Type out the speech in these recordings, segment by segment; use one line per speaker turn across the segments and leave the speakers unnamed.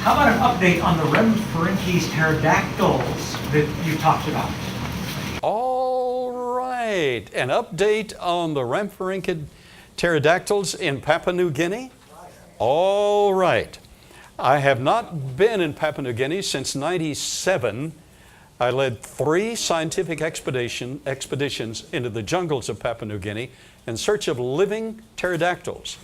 How about an update on the Rempharinches pterodactyls that you talked about?
All right, an update on the Rempharinches pterodactyls in Papua New Guinea? All right. I have not been in Papua New Guinea since '97. I led 3 scientific expeditions into the jungles of Papua New Guinea in search of living pterodactyls.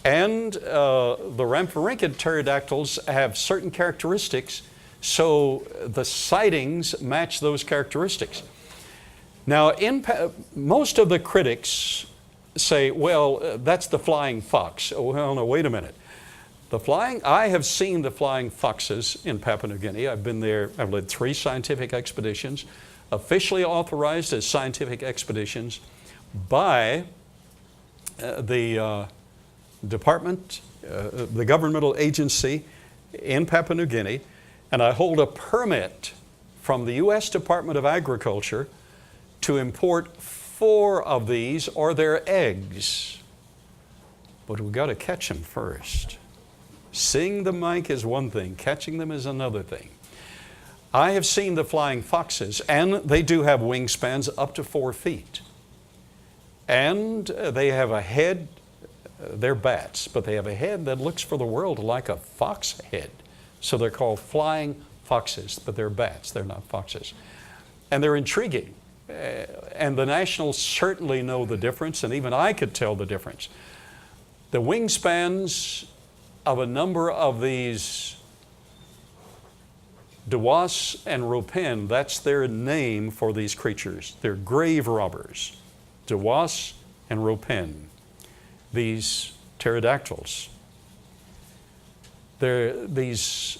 And the Rempharinches pterodactyls have certain characteristics, so the sightings match those characteristics. Now, most of the critics say, well, that's the flying fox. Oh, well, no, wait a minute. I have seen the flying foxes in Papua New Guinea. I've been there, I've led 3 scientific expeditions, officially authorized as scientific expeditions by the department, the governmental agency in Papua New Guinea, and I hold a permit from the U.S. Department of Agriculture to import 4 of these or their eggs. But we've got to catch them first. Seeing the mink is one thing, catching them is another thing. I have seen the flying foxes, and they do have wingspans up to 4 feet. And they have a head, they're bats, but they have a head that looks for the world like a fox head. So they're called flying foxes, but they're bats, they're not foxes. And they're intriguing. And the nationals certainly know the difference, and even I could tell the difference. The wingspans of a number of these Dewas and Ropin, that's their name for these creatures. They're grave robbers. Dewas and Ropin, these pterodactyls. These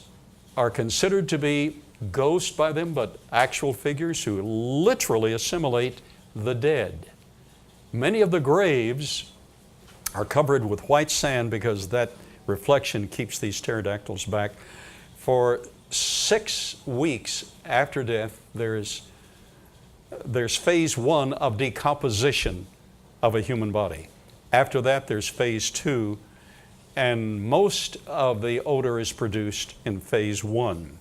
are considered to be ghosts by them, but actual figures who literally assimilate the dead. Many of the graves are covered with white sand because that reflection keeps these pterodactyls back. For 6 weeks after death, there's phase 1 of decomposition of a human body. After that, there's phase 2, and most of the odor is produced in phase 1.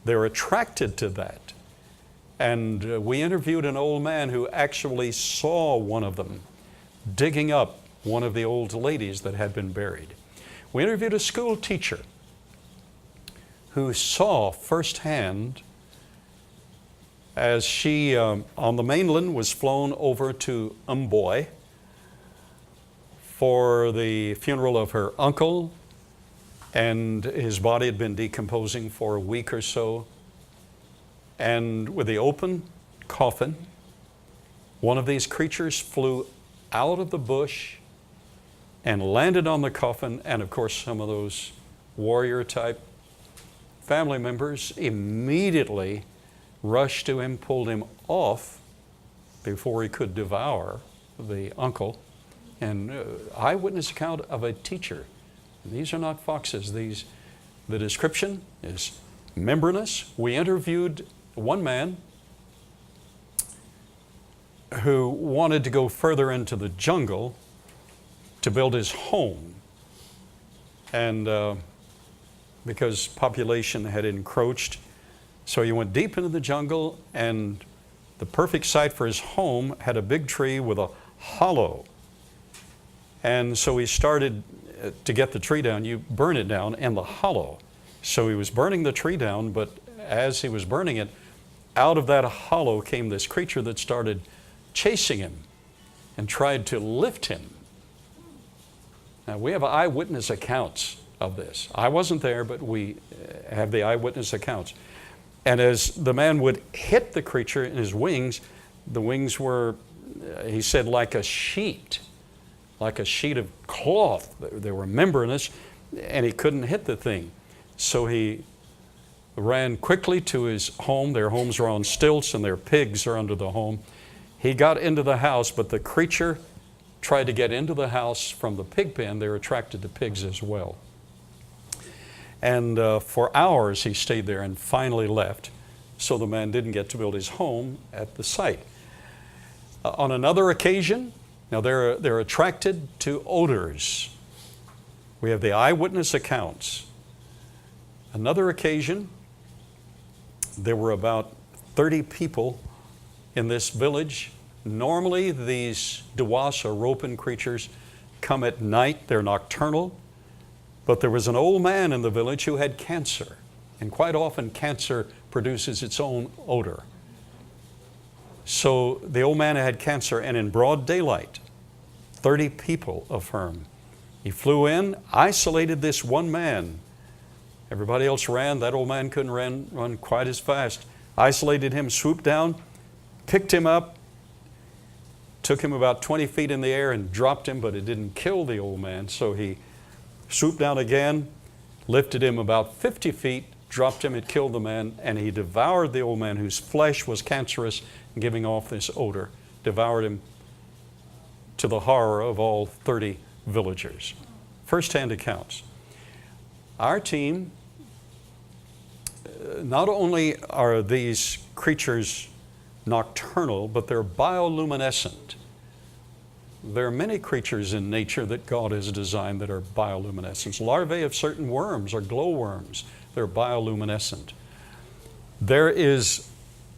They're attracted to that. And we interviewed an old man who actually saw one of them digging up one of the old ladies that had been buried. We interviewed a school teacher who saw firsthand as she, on the mainland, was flown over to Umboy for the funeral of her uncle, and his body had been decomposing for a week or so. And with the open coffin, one of these creatures flew out of the bush and landed on the coffin, and of course some of those warrior-type family members immediately rushed to him, pulled him off before he could devour the uncle. And eyewitness account of a teacher. These are not foxes. The description is membranous. We interviewed one man who wanted to go further into the jungle to build his home. And because population had encroached, so he went deep into the jungle, and the perfect site for his home had a big tree with a hollow. And so he started to get the tree down. You burn it down in the hollow. So he was burning the tree down, but as he was burning it, out of that hollow came this creature that started chasing him and tried to lift him. Now, we have eyewitness accounts of this. I wasn't there, but we have the eyewitness accounts. And as the man would hit the creature in his wings, the wings were, he said, like a sheet of cloth. They were membranous, and he couldn't hit the thing. So he ran quickly to his home. Their homes are on stilts, and their pigs are under the home. He got into the house, but the creature tried to get into the house from the pig pen. They're attracted to pigs as well. And for hours he stayed there and finally left. So the man didn't get to build his home at the site. On another occasion, now they're attracted to odors. We have the eyewitness accounts. another occasion, there were about 30 people in this village. Normally, these Dewas or ropin creatures come at night. They're nocturnal. But there was an old man in the village who had cancer. And quite often, cancer produces its own odor. So the old man had cancer, and in broad daylight, 30 people affirm. He flew in, isolated this one man. Everybody else ran. That old man couldn't run quite as fast. Isolated him, swooped down, picked him up, took him about 20 feet in the air and dropped him, but it didn't kill the old man. So he swooped down again, lifted him about 50 feet, dropped him, it killed the man, and he devoured the old man whose flesh was cancerous and giving off this odor. Devoured him to the horror of all 30 villagers. First-hand accounts. Our team, not only are these creatures nocturnal, but they're bioluminescent. There are many creatures in nature that God has designed that are bioluminescent. Larvae of certain worms are glowworms. They're bioluminescent. There is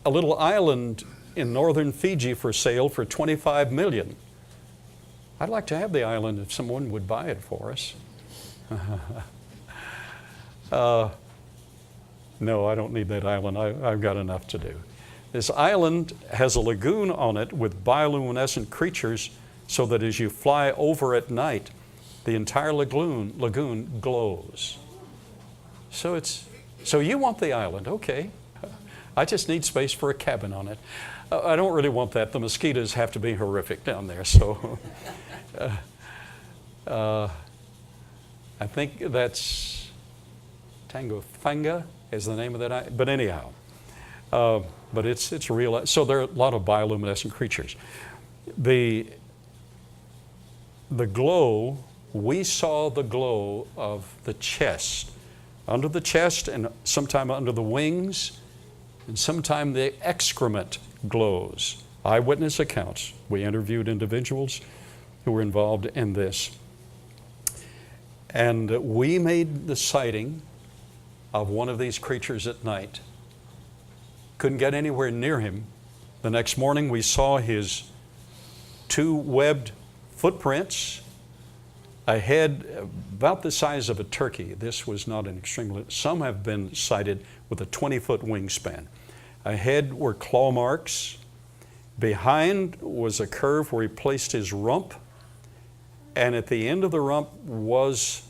a little island in northern Fiji for sale for $25 million. I'd like to have the island if someone would buy it for us. No, I don't need that island. I've got enough to do. This island has a lagoon on it with bioluminescent creatures so that as you fly over at night, the entire lagoon glows. So you want the island, okay. I just need space for a cabin on it. I don't really want that. The mosquitoes have to be horrific down there. So I think that's Tangofanga is the name of that island. But anyhow, but it's real. So there are a lot of bioluminescent creatures. The glow, we saw the glow of the chest. Under the chest and sometime under the wings, and sometime the excrement glows. Eyewitness accounts. We interviewed individuals who were involved in this. And we made the sighting of one of these creatures at night. Couldn't get anywhere near him. The next morning we saw his 2 webbed footprints, a head about the size of a turkey. This was not an extremely, some have been sighted with a 20-foot wingspan. Ahead were claw marks. Behind was a curve where he placed his rump, and at the end of the rump was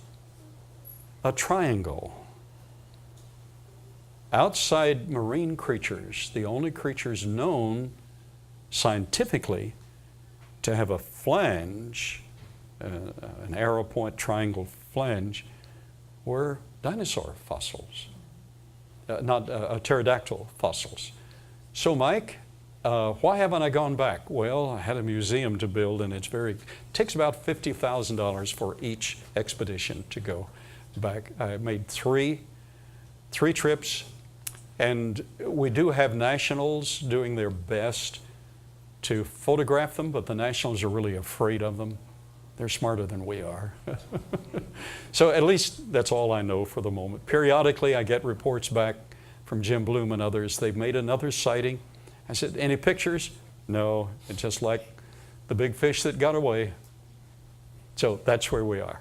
a triangle. Outside marine creatures, the only creatures known scientifically to have a flange, an arrow point triangle flange, were dinosaur fossils, not pterodactyl fossils. So Mike, why haven't I gone back? Well, I had a museum to build, and it takes about $50,000 for each expedition to go back. I made three trips, and we do have nationals doing their best to photograph them, but the nationals are really afraid of them. They're smarter than we are. So at least that's all I know for the moment. Periodically, I get reports back from Jim Bloom and others. They've made another sighting. I said, any pictures? No, it's just like the big fish that got away. So that's where we are.